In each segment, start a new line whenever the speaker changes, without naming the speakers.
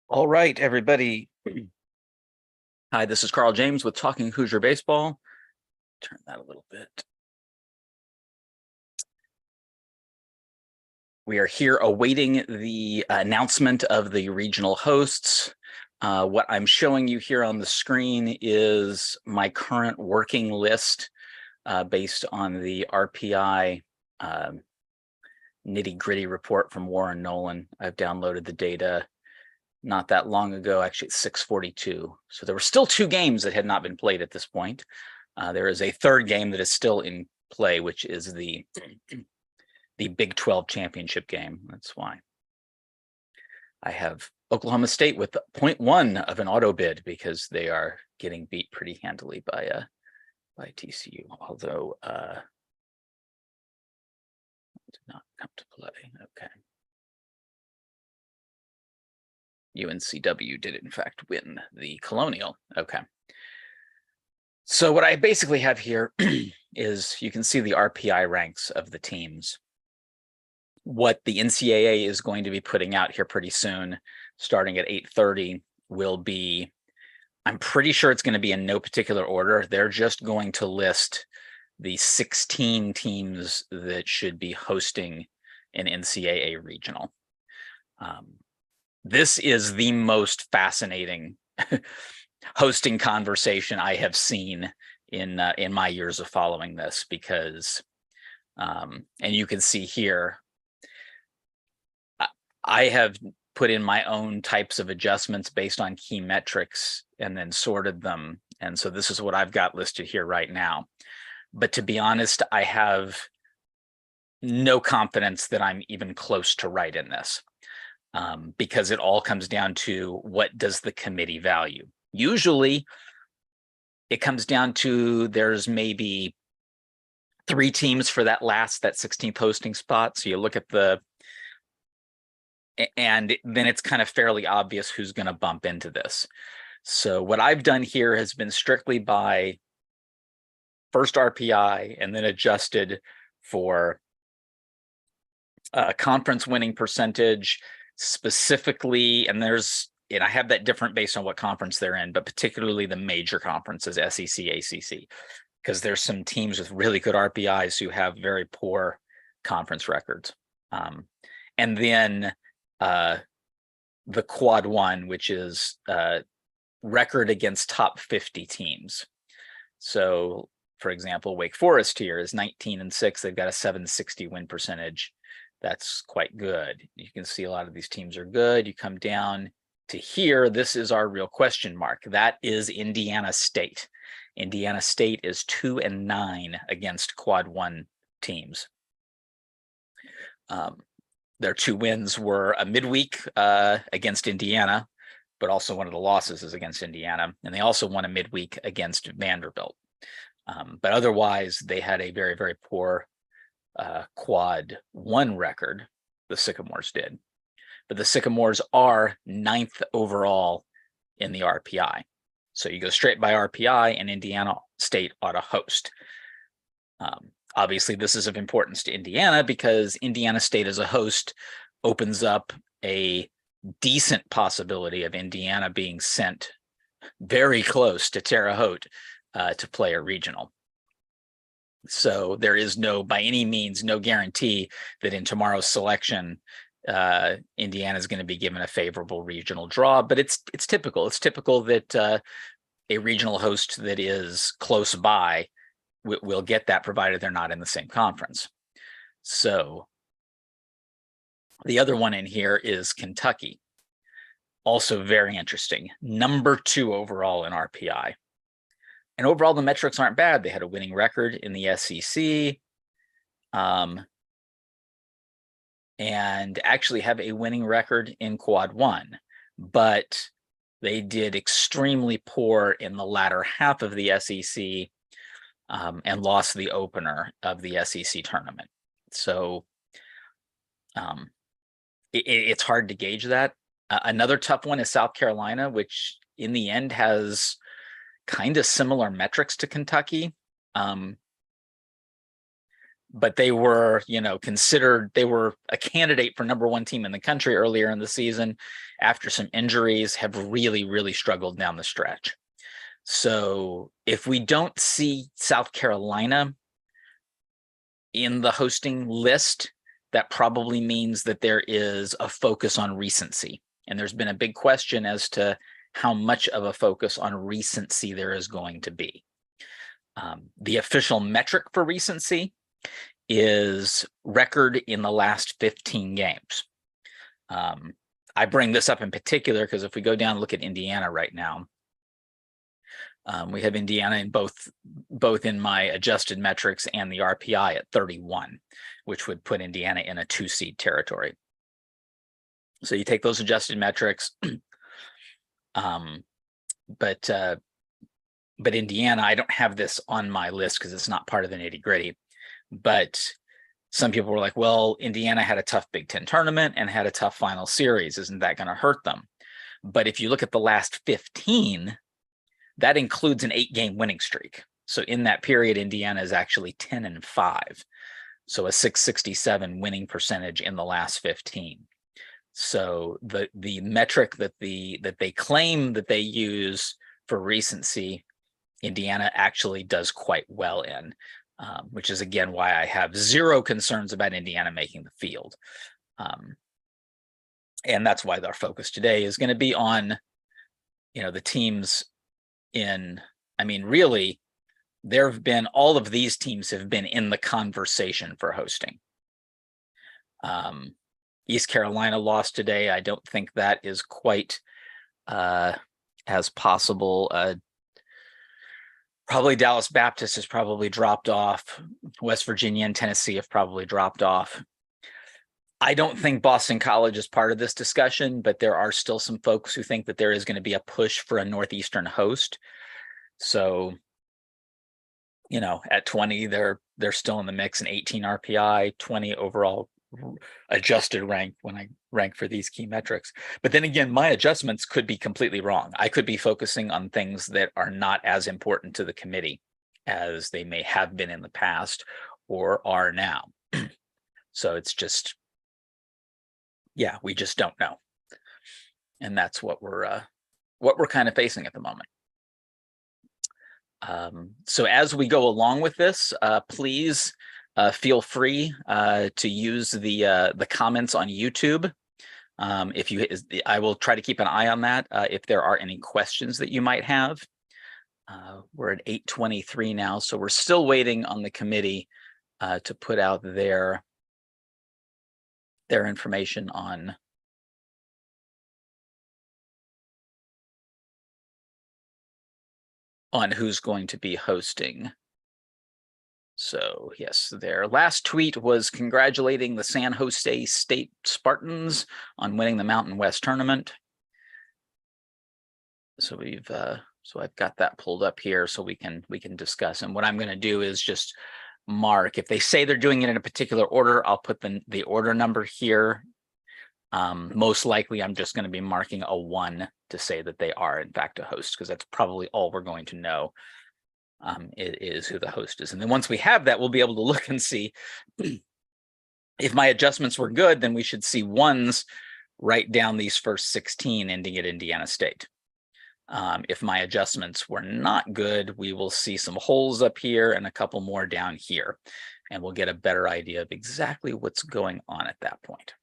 All right, everybody. Hi, this is Carl James with Talking Hoosier Baseball. Turn that a little bit. We are here awaiting the announcement of the regional hosts. What I'm showing you here on the screen is my current working list based on the RPI nitty-gritty report from Warren Nolan. I've downloaded the data not that long ago, actually at 6:42. So there were still two games that had not been played at this point. There is a third game that is still in play, which is the Big 12 championship game. That's why I have Oklahoma State with 0.1 of an auto bid because they are getting beat pretty handily by TCU, although did not come to play. Okay. UNCW did in fact win the Colonial. Okay. So what I basically have here is you can see the RPI ranks of the teams. What the NCAA is going to be putting out here pretty soon, starting at 8:30, will be, I'm pretty sure it's going to be in no particular order. They're just going to list the 16 teams that should be hosting an NCAA regional. This is the most fascinating hosting conversation I have seen in my years of following this, because and you can see here I have put in my own types of adjustments based on key metrics and then sorted them, and so this is what I've got listed here right now. But to be honest, I have no confidence that I'm even close to right in this, because it all comes down to what does the committee value. Usually it comes down to there's maybe 3 teams for that 16th hosting spot. So you look at and then it's kind of fairly obvious who's going to bump into this. So what I've done here has been strictly by first RPI and then adjusted for conference winning percentage specifically. And I have that different based on what conference they're in, but particularly the major conferences, SEC, ACC, because there's some teams with really good RPIs who have very poor conference records. And then the quad 1, which is record against top 50 teams. So, for example, Wake Forest here is 19-6. They've got a 760 win percentage. That's quite good. You can see a lot of these teams are good. You come down to here, this is our real question mark. That is Indiana State. Indiana State is 2-9 against quad 1 teams. Their 2 wins were a midweek against Indiana, but also one of the losses is against Indiana. And they also won a midweek against Vanderbilt. But otherwise, they had a very, very poor quad 1 record, the Sycamores did. But the Sycamores are 9th overall in the RPI. So you go straight by RPI, and Indiana State ought to host. Obviously, this is of importance to Indiana because Indiana State as a host opens up a decent possibility of Indiana being sent very close to Terre Haute to play a regional. So there is by any means, no guarantee that in tomorrow's selection, Indiana is going to be given a favorable regional draw, but it's typical. It's typical that a regional host that is close by will get that, provided they're not in the same conference. So the other one in here is Kentucky. Also very interesting. Number 2 overall in RPI. And overall, the metrics aren't bad. They had a winning record in the SEC, and actually have a winning record in quad 1, but they did extremely poor in the latter half of the SEC, and lost the opener of the SEC tournament. So it's hard to gauge that. Another tough one is South Carolina, which in the end has kind of similar metrics to Kentucky. but they were, considered, they were a candidate for #1 team in the country earlier in the season. After some injuries, have really, really struggled down the stretch. So if we don't see South Carolina in the hosting list, that probably means that there is a focus on recency. And there's been a big question as to how much of a focus on recency there is going to be. The official metric for recency is record in the last 15 games. I bring this up in particular because if we go down and look at Indiana right now, we have Indiana in both in my adjusted metrics and the RPI at 31, which would put Indiana in a 2-seed territory. So you take those adjusted metrics, but Indiana, I don't have this on my list because it's not part of the nitty-gritty. But some people were like, well, Indiana had a tough Big Ten tournament and had a tough final series. Isn't that going to hurt them? But if you look at the last 15, that includes an 8-game winning streak. So in that period, Indiana is actually 10-5. So a 667 winning percentage in the last 15. So the metric that they claim that they use for recency, Indiana actually does quite well in, which is again why I have zero concerns about Indiana making the field. And that's why our focus today is going to be on, the teams really, there have been, all of these teams have been in the conversation for hosting. East Carolina lost today. I don't think that is quite as possible. Probably Dallas Baptist has probably dropped off. West Virginia and Tennessee have probably dropped off. I don't think Boston College is part of this discussion, but there are still some folks who think that there is going to be a push for a Northeastern host. So, at 20, they're still in the mix, and 18 RPI, 20 overall adjusted rank when I rank for these key metrics. But then again, my adjustments could be completely wrong. I could be focusing on things that are not as important to the committee as they may have been in the past or are now. So it's just, we just don't know. And that's what we're kind of facing at the moment. So as we go along with this, please feel free to use the comments on YouTube. I will try to keep an eye on that if there are any questions that you might have. We're at 8:23 now, so we're still waiting on the committee to put out their information on who's going to be hosting. So yes, their last tweet was congratulating the San Jose State Spartans on winning the Mountain West tournament. So I've got that pulled up here so we can discuss. And what I'm going to do is just mark, if they say they're doing it in a particular order, I'll put the order number here. Most likely I'm just going to be marking a 1 to say that they are in fact a host, because that's probably all we're going to know. Is who the host is. And then once we have that, we'll be able to look and see if my adjustments were good, then we should see 1s right down these first 16 ending at Indiana State. If my adjustments were not good, we will see some holes up here and a couple more down here, and we'll get a better idea of exactly what's going on at that point.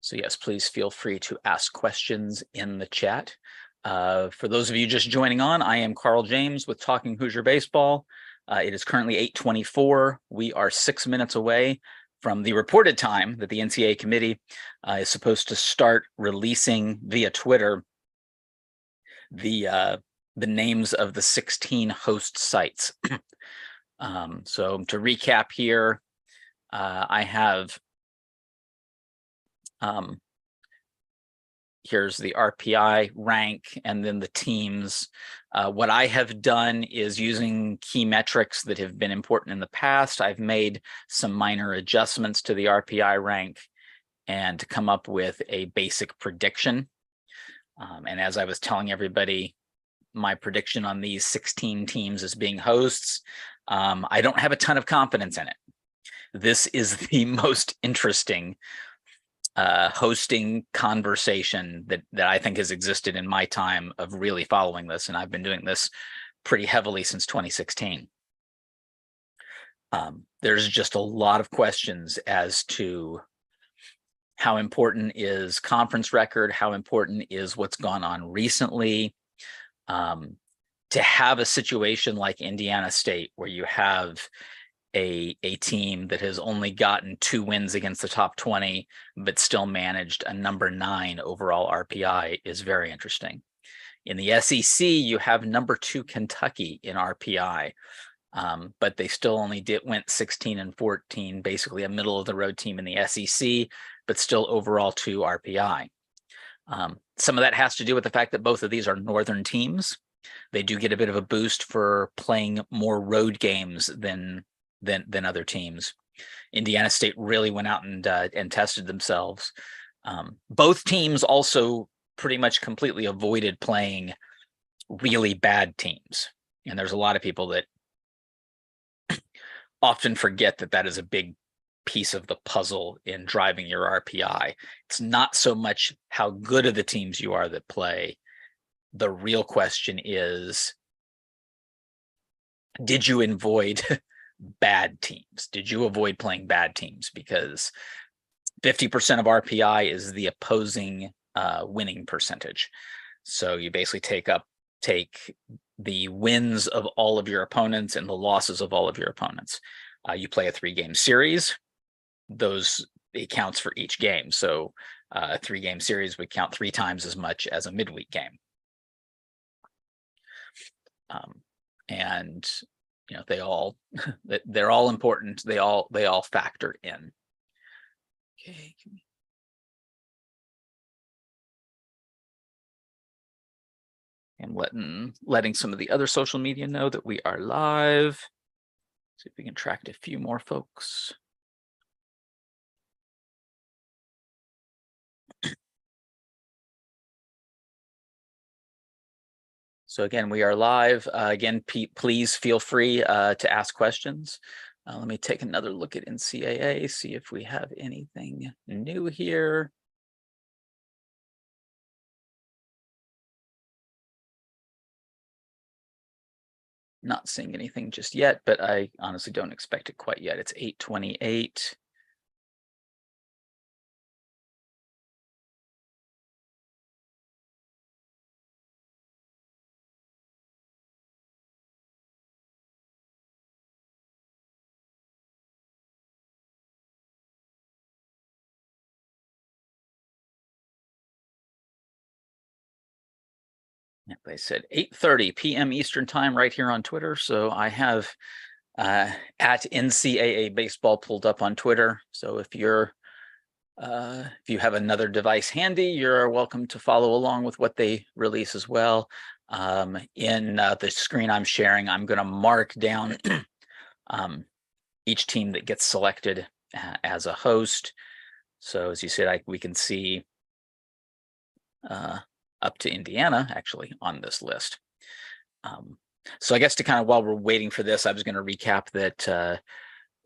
So yes, please feel free to ask questions in the chat. For those of you just joining on, I am Carl James with Talking Hoosier Baseball. It is currently 8:24. We are 6 minutes away from the reported time that the NCAA committee is supposed to start releasing via Twitter the names of the 16 host sites. So to recap here, I have, here's the RPI rank and then the teams. What I have done is using key metrics that have been important in the past. I've made some minor adjustments to the RPI rank and come up with a basic prediction. And as I was telling everybody, my prediction on these 16 teams as being hosts, I don't have a ton of confidence in it. This is the most interesting hosting conversation that I think has existed in my time of really following this. And I've been doing this pretty heavily since 2016. There's just a lot of questions as to how important is conference record, how important is what's gone on recently. To have a situation like Indiana State where you have a team that has only gotten 2 wins against the top 20, but still managed a number 9 overall RPI is very interesting. In the SEC, you have number 2 Kentucky in RPI, but they still only went 16-14, basically a middle of the road team in the SEC, but still overall 2 RPI. Some of that has to do with the fact that both of these are northern teams. They do get a bit of a boost for playing more road games than other teams. Indiana State really went out and tested themselves. Both teams also pretty much completely avoided playing really bad teams. And there's a lot of people that often forget that that is a big piece of the puzzle in driving your RPI. It's not so much how good are the teams you are that play. The real question is, did you avoid bad teams? Did you avoid playing bad teams? Because 50% of RPI is the opposing winning percentage. So you basically take the wins of all of your opponents and the losses of all of your opponents. You play a 3-game series. It counts for each game. So a 3-game series would count 3 times as much as a midweek game. And you know, they're all important. They all factor in. Okay. And letting some of the other social media know that we are live. See if we can attract a few more folks. So again, we are live. Again, please feel free to ask questions. Let me take another look at NCAA, see if we have anything new here. Not seeing anything just yet, but I honestly don't expect it quite yet. It's 8:28. I said 8:30 p.m. Eastern time right here on Twitter. So I have at NCAA baseball pulled up on Twitter. So if you have another device handy, you're welcome to follow along with what they release as well. In the screen I'm sharing, I'm going to mark down each team that gets selected as a host. So as you said, we can see up to Indiana actually on this list. So I guess to kind of, while we're waiting for this, I was going to recap that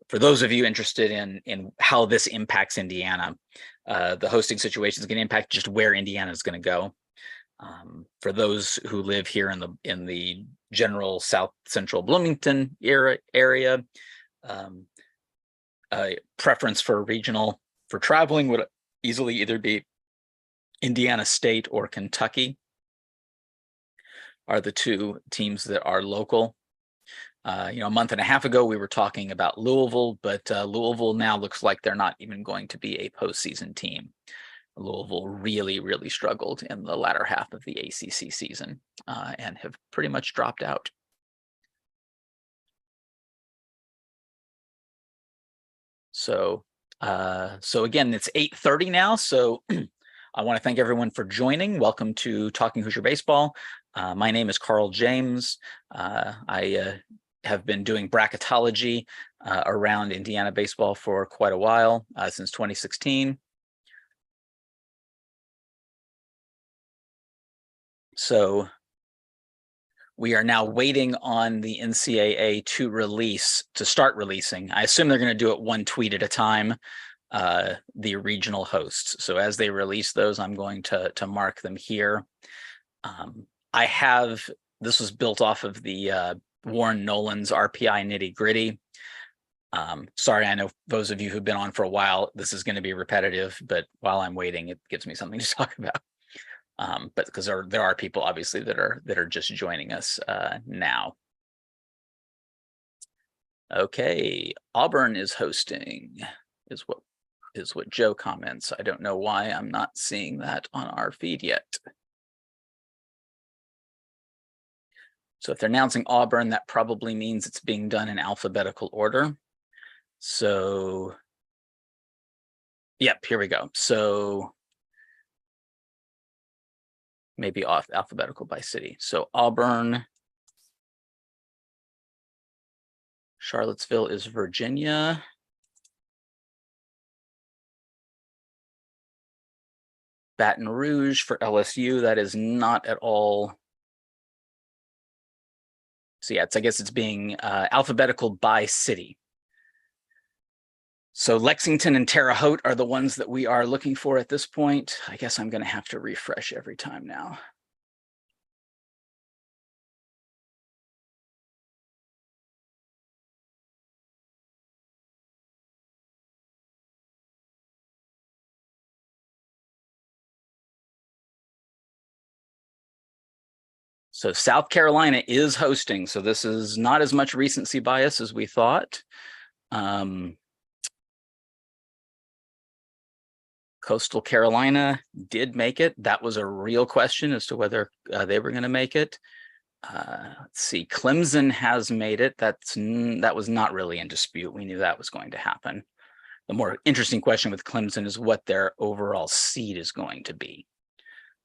for those of you interested in how this impacts Indiana, the hosting situation is going to impact just where Indiana is going to go. For those who live here in the general South Central Bloomington area, a preference for regional for traveling would easily either be Indiana State or Kentucky are the 2 teams that are local. You know, a month and a half ago, we were talking about Louisville, but Louisville now looks like they're not even going to be a postseason team. Louisville really, really struggled in the latter half of the ACC season and have pretty much dropped out. So again, it's 8:30 now. So I want to thank everyone for joining. Welcome to Talking Hoosier Baseball. My name is Carl James. I have been doing bracketology around Indiana baseball for quite a while, since 2016. So we are now waiting on the NCAA to start releasing. I assume they're going to do it one tweet at a time, the regional hosts. So as they release those, I'm going to mark them here. This was built off of the Warren Nolan's RPI nitty gritty. Sorry, I know those of you who've been on for a while, this is going to be repetitive, but while I'm waiting, it gives me something to talk about. But because there are people obviously that are just joining us now. Okay, Auburn is hosting, is what Joe comments. I don't know why I'm not seeing that on our feed yet. So if they're announcing Auburn, that probably means it's being done in alphabetical order. So, yep, here we go. So maybe off alphabetical by city. So Auburn, Charlottesville is Virginia. Baton Rouge for LSU, that is not at all. So yeah, I guess it's being alphabetical by city. So Lexington and Terre Haute are the ones that we are looking for at this point. I guess I'm going to have to refresh every time now. So South Carolina is hosting. So this is not as much recency bias as we thought. Coastal Carolina did make it. That was a real question as to whether they were going to make it. Let's see, Clemson has made it. That was not really in dispute. We knew that was going to happen. The more interesting question with Clemson is what their overall seed is going to be.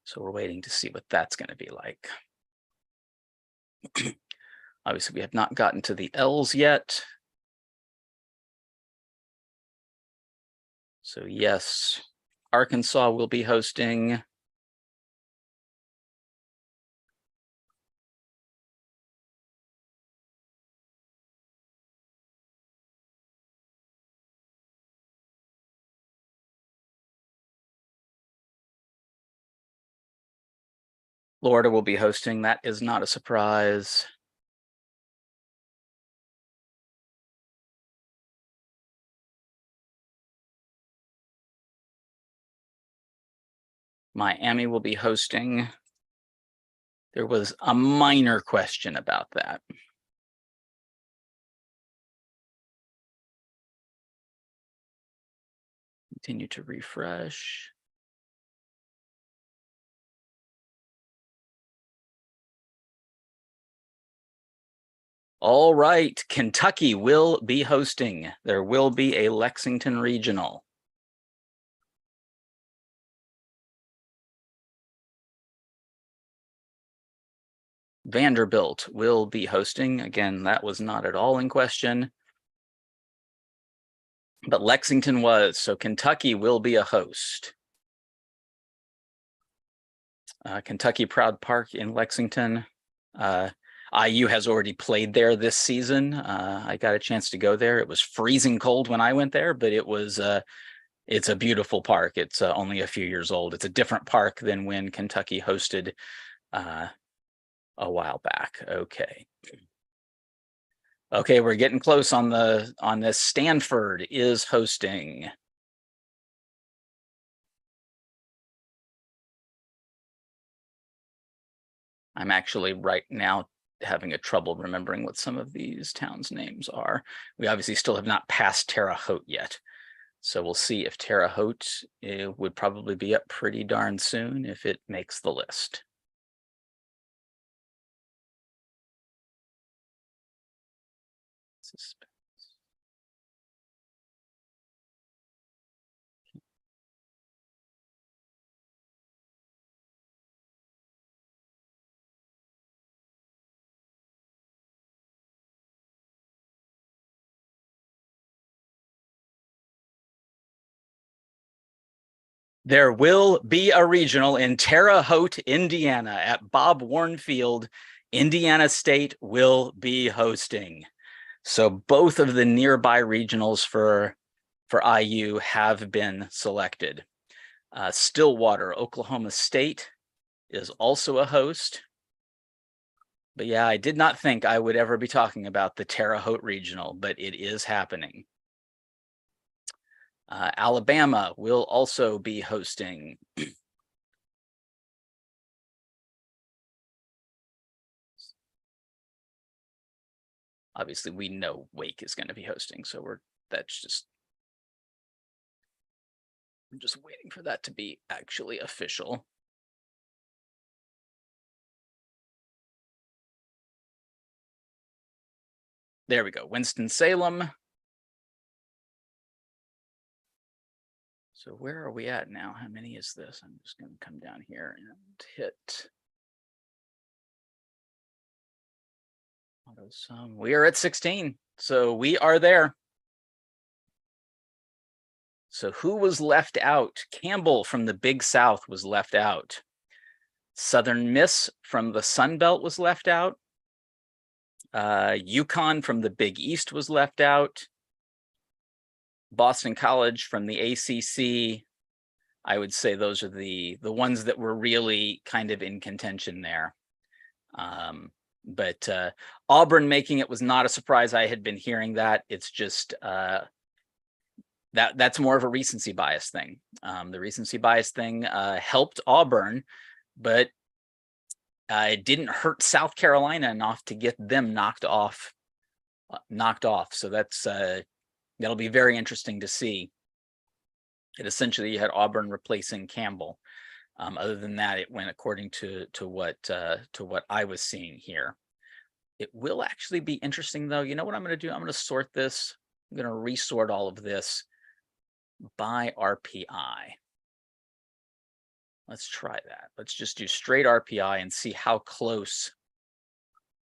So we're waiting to see what that's going to be like. Obviously, we have not gotten to the L's yet. So yes, Arkansas will be hosting. Florida will be hosting. That is not a surprise. Miami will be hosting. There was a minor question about that. Continue to refresh. All right, Kentucky will be hosting. There will be a Lexington regional. Vanderbilt will be hosting. Again, that was not at all in question. But Lexington was, so Kentucky will be a host. Kentucky Proud Park in Lexington. IU has already played there this season. I got a chance to go there. It was freezing cold when I went there, but it's a beautiful park. It's only a few years old. It's a different park than when Kentucky hosted a while back. Okay, we're getting close on this. Stanford is hosting. I'm actually right now having a trouble remembering what some of these towns' names are. We obviously still have not passed Terre Haute yet. So we'll see if Terre Haute would probably be up pretty darn soon if it makes the list. Suspense. There will be a regional in Terre Haute, Indiana at Bob Warren Field. Indiana State will be hosting. So both of the nearby regionals for IU have been selected. Stillwater, Oklahoma State is also a host. But yeah, I did not think I would ever be talking about the Terre Haute Regional, but it is happening. Alabama will also be hosting. Obviously, we know Wake is going to be hosting, so I'm just waiting for that to be actually official. There we go. Winston-Salem. So where are we at now? How many is this? I'm just going to come down here and hit auto sum. We are at 16. So we are there. So who was left out? Campbell from the Big South was left out. Southern Miss from the Sun Belt was left out. UConn from the Big East was left out. Boston College from the ACC. I would say those are the ones that were really kind of in contention there. But Auburn making it was not a surprise. I had been hearing that. It's just that's more of a recency bias thing. The recency bias thing helped Auburn, but it didn't hurt South Carolina enough to get them knocked off. So that's that'll be very interesting to see. It essentially you had Auburn replacing Campbell. Other than that, it went according to what I was seeing here. It will actually be interesting, though. You know what I'm going to do? I'm going to sort this. I'm going to resort all of this by RPI. Let's try that. Let's just do straight RPI and see how close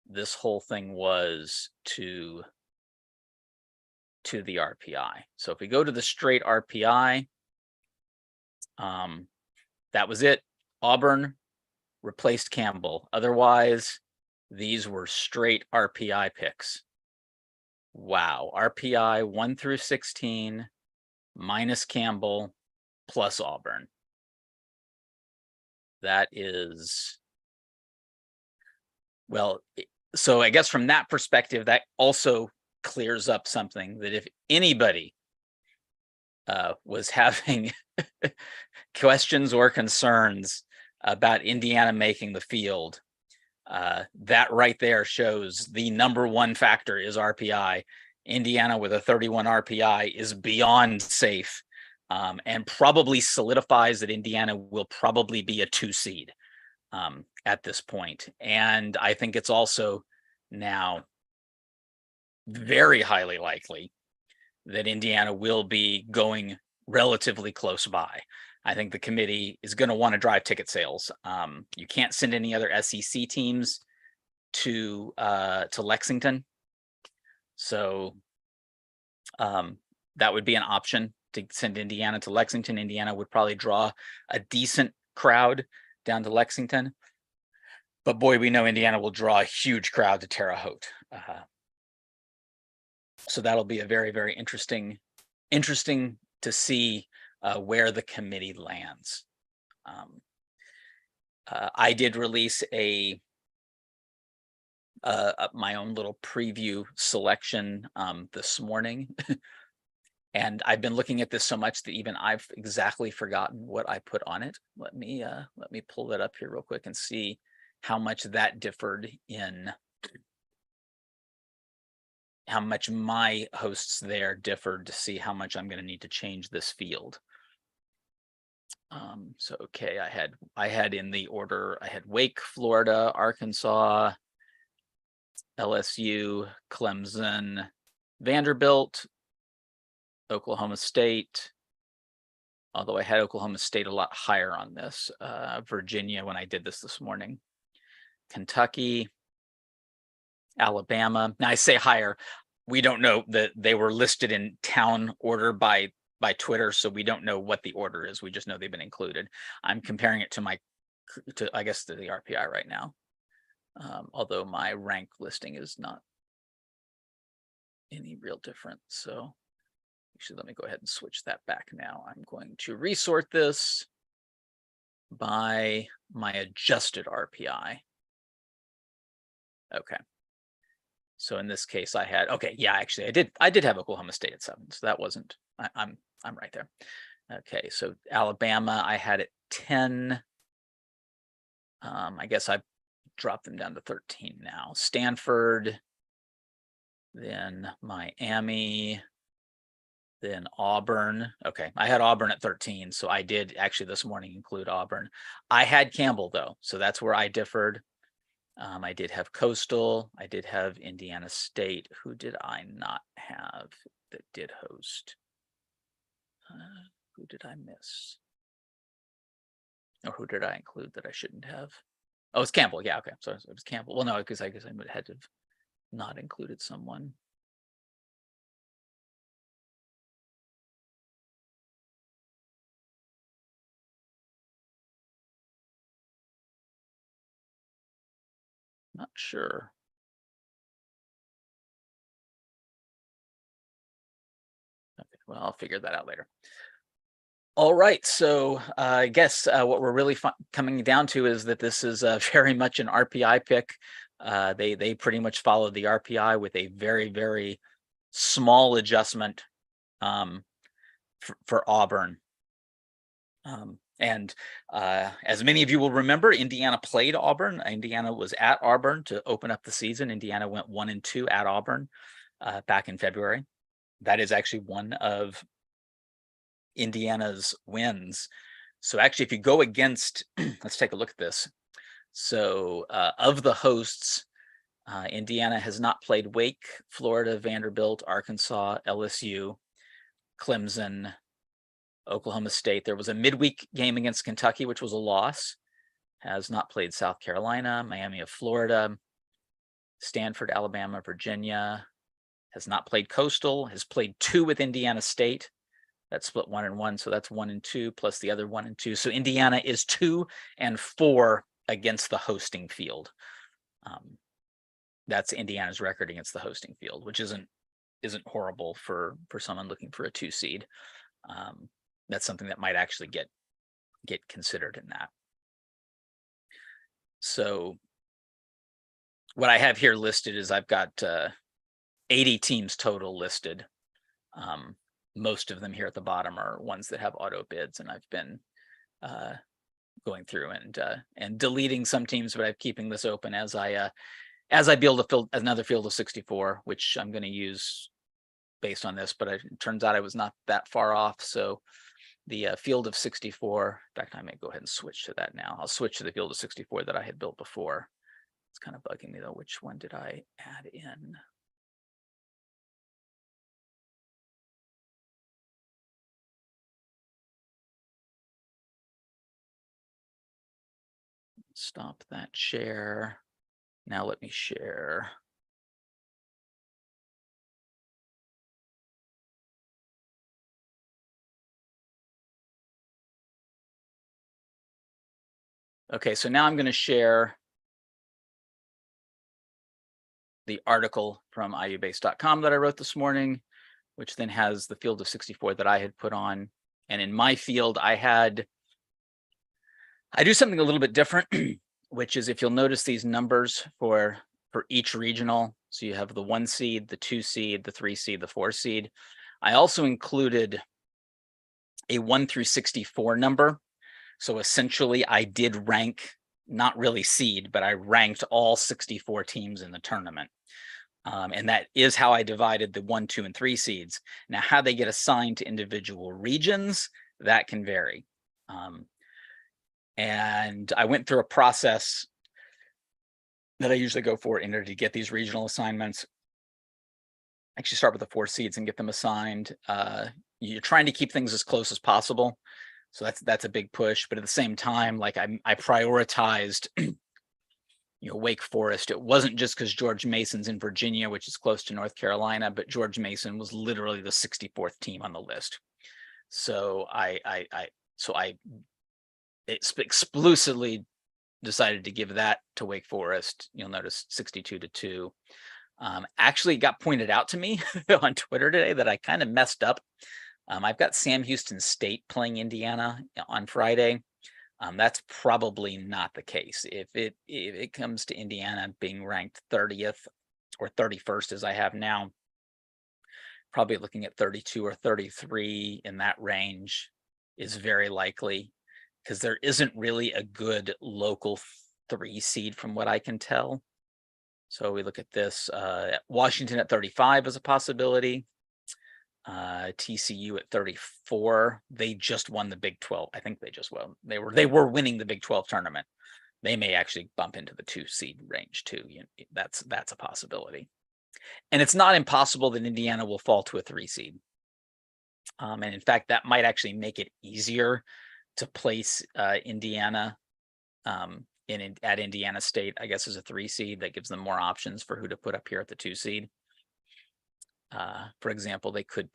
this whole thing was to the RPI. So if we go to the straight RPI, that was it. Auburn replaced Campbell. Otherwise, these were straight RPI picks. Wow. RPI 1 through 16 minus Campbell plus Auburn. That is, well, so I guess from that perspective, that also clears up something, that if anybody was having questions or concerns about Indiana making the field, that right there shows the number one factor is RPI. Indiana with a 31 RPI is beyond safe, and probably solidifies that Indiana will probably be a 2 seed at this point. And I think it's also now very highly likely that Indiana will be going relatively close by. I think the committee is going to want to drive ticket sales. You can't send any other SEC teams to Lexington, so that would be an option to send Indiana to Lexington. Indiana would probably draw a decent crowd down to Lexington, but boy, we know Indiana will draw a huge crowd to Terre Haute. So that'll be a very, very interesting to see where the committee lands. I did release my own little preview selection this morning. And I've been looking at this so much that even I've exactly forgotten what I put on it. Let me pull that up here real quick and see how much that differed in how much my hosts there differed, to see how much I'm going to need to change this field. So okay, I had in the order, I had Wake, Florida, Arkansas, LSU, Clemson, Vanderbilt, Oklahoma State, although I had Oklahoma State a lot higher on this, Virginia when I did this morning, Kentucky, Alabama. Now I say higher, we don't know that they were listed in town order by by Twitter, so we don't know what the order is. We just know they've been included. I'm comparing it to I guess to the RPI right now. Although my rank listing is not any real different. So actually, let me go ahead and switch that back now. I'm going to resort this by my adjusted RPI. Okay. So in this case, I had, okay, yeah, actually I did have Oklahoma State at 7. So that wasn't, I'm right there. Okay, so Alabama, I had at 10. I guess I dropped them down to 13 now. Stanford, then Miami, then Auburn. Okay, I had Auburn at 13, so I did actually this morning include Auburn. I had Campbell though, so that's where I differed. I did have Coastal. I did have Indiana State. Who did I not have that did host? Who did I miss? Or who did I include that I shouldn't have? Oh, it's Campbell. Yeah, okay. So it was Campbell. Well, no, because I guess I would have had to have not included someone. Not sure. Okay, well, I'll figure that out later. All right, so I guess what we're really coming down to is that this is very much an RPI pick. They pretty much followed the RPI with a very, very small adjustment for Auburn. And as many of you will remember, Indiana played Auburn. Indiana was at Auburn to open up the season. Indiana went 1-2 at Auburn back in February. That is actually one of Indiana's wins. So actually, if you go against, let's take a look at this. So of the hosts, Indiana has not played Wake, Florida, Vanderbilt, Arkansas, LSU, Clemson, Oklahoma State. There was a midweek game against Kentucky, which was a loss. Has not played South Carolina, Miami of Florida, Stanford, Alabama, Virginia. Has not played Coastal. Has played 2 with Indiana State. That's split 1-1, so that's 1-2 plus the other 1-2. So Indiana is 2-4 against the hosting field. That's Indiana's record against the hosting field, which isn't horrible for someone looking for a 2 seed. That's something that might actually get considered in that. So what I have here listed is I've got 80 teams total listed. Most of them here at the bottom are ones that have auto bids, and I've been going through and deleting some teams, but I'm keeping this open as I build another field of 64, which I'm going to use based on this. But it turns out I was not that far off. So the field of 64. In fact, I may go ahead and switch to that now. I'll switch to the field of 64 that I had built before. It's kind of bugging me though. Which one did I add in? Stop that share. Now let me share. Okay, so now I'm going to share the article from iubase.com that I wrote this morning, which then has the field of 64 that I had put on. And in my field, I do something a little bit different, which is if you'll notice these numbers for each regional. So you have the 1 seed, the 2 seed, the 3 seed, the 4 seed. I also included a 1 through 64 number. So essentially I did rank, not really seed, but I ranked all 64 teams in the tournament. And that is how I divided the 1, 2, and 3 seeds. Now, how they get assigned to individual regions, that can vary. And I went through a process that I usually go for in order to get these regional assignments. Actually start with the 4 seeds and get them assigned. You're trying to keep things as close as possible. So that's a big push. But at the same time, like I prioritized Wake Forest. It wasn't just because George Mason's in Virginia, which is close to North Carolina, but George Mason was literally the 64th team on the list. So I exclusively decided to give that to Wake Forest. You'll notice 62-2. Actually got pointed out to me on Twitter today that I kind of messed up. I've got Sam Houston State playing Indiana on Friday. That's probably not the case. If it comes to Indiana being ranked 30th or 31st as I have now, probably looking at 32 or 33 in that range is very likely, because there isn't really a good local 3 seed from what I can tell. So we look at this, Washington at 35 is a possibility. TCU at 34. They just won the Big 12. I think they just won. They were winning the Big 12 tournament. They may actually bump into the 2 seed range too. That's a possibility. And it's not impossible that Indiana will fall to a 3 seed. And in fact, that might actually make it easier to place Indiana at Indiana State, I guess, as a 3 seed. That gives them more options for who to put up here at the 2 seed. For example, they could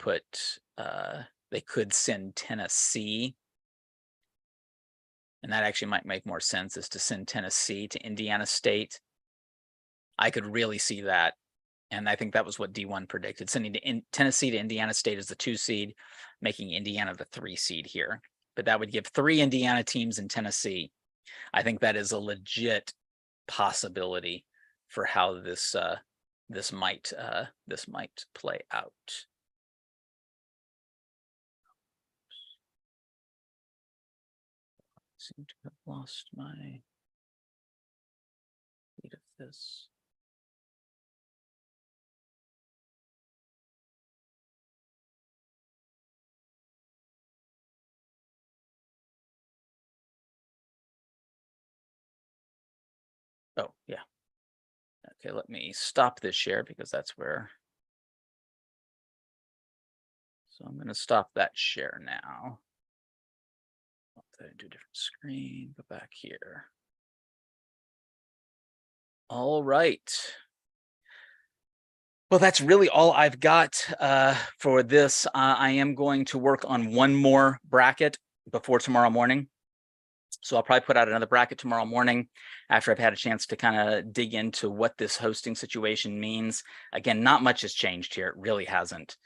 send Tennessee, and that actually might make more sense, is to send Tennessee to Indiana State. I could really see that, and I think that was what D1 predicted, sending Tennessee to Indiana State as the 2 seed, making Indiana the 3 seed here. But that would give 3 Indiana teams in Tennessee. I think that is a legit possibility for how this might play out. I seem to have lost my read of this. Oh, yeah. Okay, let me stop this share because that's where. So I'm going to stop that share now. Do a different screen, go back here. All right. Well, that's really all I've got for this. I am going to work on one more bracket before tomorrow morning. So I'll probably put out another bracket tomorrow morning after I've had a chance to kind of dig into what this hosting situation means. Again, not much has changed here. It really hasn't.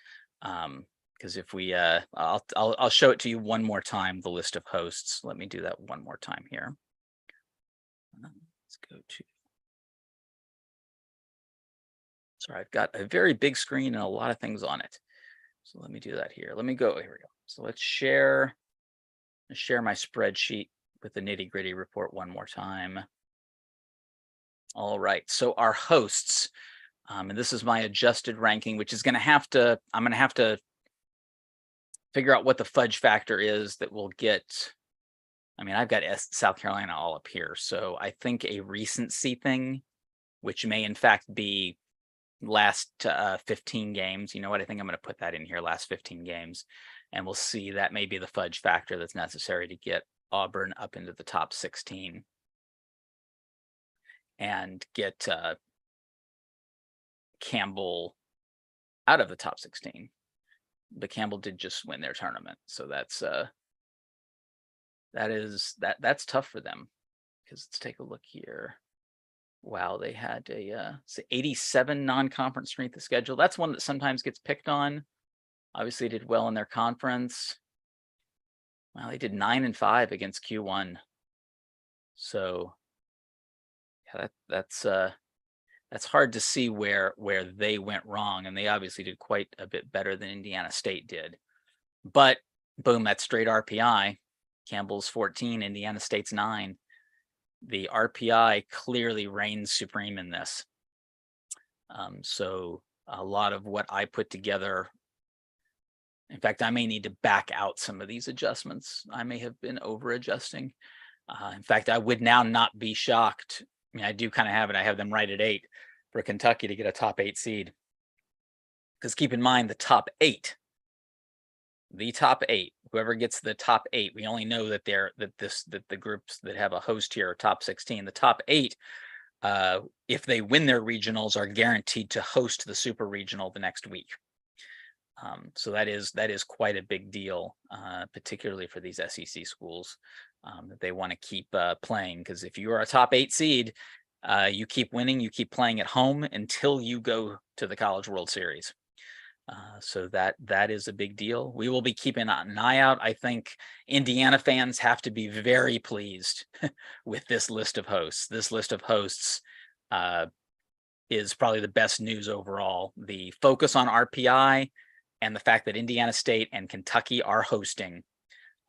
Because if we, I'll show it to you one more time, the list of hosts. Let me do that one more time here. Let's go to. Sorry, I've got a very big screen and a lot of things on it. So let me do that here. Let me go, here we go. So let's share my spreadsheet with the nitty-gritty report one more time. All right, so our hosts, and this is my adjusted ranking, which is I'm gonna have to figure out what the fudge factor is that we'll get. I mean, I've got South Carolina all up here. So I think a recency thing, which may in fact be last 15 games. You know what? I think I'm going to put that in here, last 15 games. And we'll see, that may be the fudge factor that's necessary to get Auburn up into the top 16 and get Campbell out of the top 16. But Campbell did just win their tournament. So that's tough for them, because let's take a look here. Wow, they had a 87 non-conference strength of schedule. That's one that sometimes gets picked on. Obviously did well in their conference. Well, they did 9-5 against Q1. So yeah, that's hard to see where they went wrong, and they obviously did quite a bit better than Indiana State did. But boom, that's straight RPI. Campbell's 14, Indiana State's 9. The RPI clearly reigns supreme in this. So a lot of what I put together, in fact, I may need to back out some of these adjustments. I may have been over adjusting. In fact, I would now not be shocked. I mean, I do kind of have it. I have them right at 8 for Kentucky to get a top 8 seed. Because keep in mind, the top 8, whoever gets the top 8, we only know that the groups that have a host here are top 16. The top 8, if they win their regionals, are guaranteed to host the super regional the next week. So that is quite a big deal, particularly for these SEC schools, that they want to keep playing, because if you are a top 8 seed, you keep winning, you keep playing at home until you go to the College World Series. So that is a big deal. We will be keeping an eye out. I think Indiana fans have to be very pleased with this list of hosts. This list of hosts is probably the best news overall. The focus on RPI and the fact that Indiana State and Kentucky are hosting,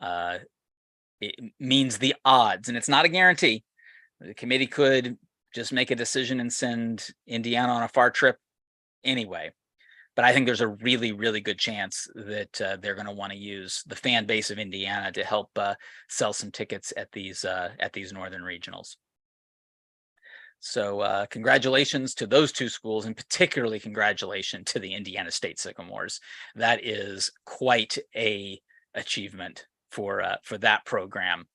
it means the odds, and it's not a guarantee. The committee could just make a decision and send Indiana on a far trip anyway. But I think there's a really, really good chance that they're going to want to use the fan base of Indiana to help sell some tickets at these northern regionals. So congratulations to those two schools, and particularly congratulations to the Indiana State Sycamores. That is quite a achievement for that program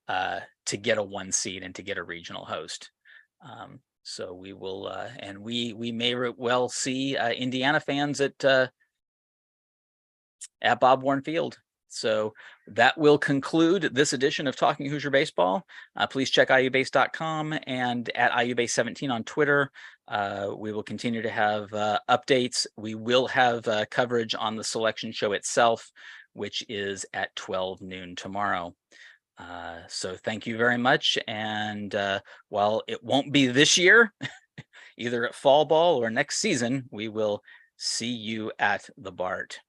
to get a 1 seed and to get a regional host. So we will, and we may well see Indiana fans at Bob Warren Field. So that will conclude this edition of Talking Hoosier Baseball. Please check iubase.com and at iubase17 on Twitter. We will continue to have updates. We will have coverage on the selection show itself, which is at 12 noon tomorrow. So thank you very much. And while it won't be this year, either at fall ball or next season, we will see you at the BART.